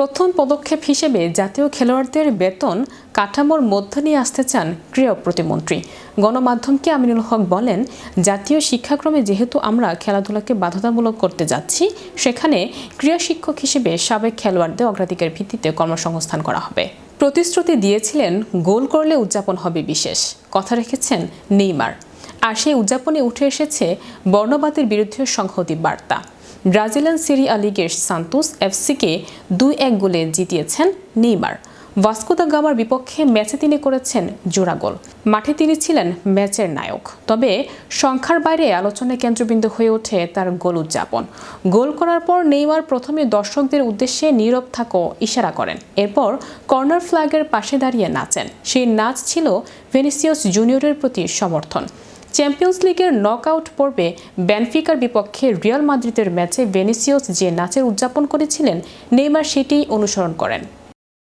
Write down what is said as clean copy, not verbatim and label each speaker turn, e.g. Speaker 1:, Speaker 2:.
Speaker 1: প্রথম পদক্ষেপ হিসেবে জাতীয় খেলোয়াড়দের বেতন কাঠামোর মধ্যে নিয়ে আসতে চান ক্রীড়া প্রতিমন্ত্রী। গণমাধ্যমকে আমিনুল হক বলেন, জাতীয় শিক্ষাক্রমে যেহেতু আমরা খেলাধুলাকে বাধ্যতামূলক করতে যাচ্ছি, সেখানে ক্রীড়া শিক্ষক হিসেবে সাবেক খেলোয়াড়দের অগ্রাধিকার ভিত্তিতে কর্মসংস্থান করা হবে। প্রতিশ্রুতি দিয়েছিলেন গোল করলে উদযাপন হবে বিশেষ, কথা রেখেছেন নেইমার। আর সেই উদযাপনে উঠে এসেছে বর্ণবাদের বিরুদ্ধে সংহতি বার্তা। ব্রাজিলিয়ান সিরি আ লিগের সান্তোস এফসিকে 2-1 গোলে জিতিয়েছেন নেইমার। ভাস্কো দা গামার বিপক্ষে ম্যাচে তিনি করেছেন জোড়া গোল। মাঠে তিনি ছিলেন ম্যাচের নায়ক। তবে সংখ্যার বাইরে আলোচনার কেন্দ্রবিন্দু হয়ে ওঠে তার গোল উদযাপন। গোল করার পর নেইমার প্রথমে দর্শকদের উদ্দেশ্যে নীরব থাকো ইশারা করেন। এরপর কর্নার ফ্ল্যাগের পাশে দাঁড়িয়ে নাচেন। সেই নাচ ছিল ভিনিসিয়াস জুনিয়রের প্রতি সমর্থন। চ্যাম্পিয়ন্স লিগের নকআউট পর্বে বেনফিকার বিপক্ষে রিয়াল মাদ্রিদের ম্যাচে ভিনিসিয়াস যে নাচের উদযাপন করেছিলেন, নেইমার সেটিই অনুসরণ করেন।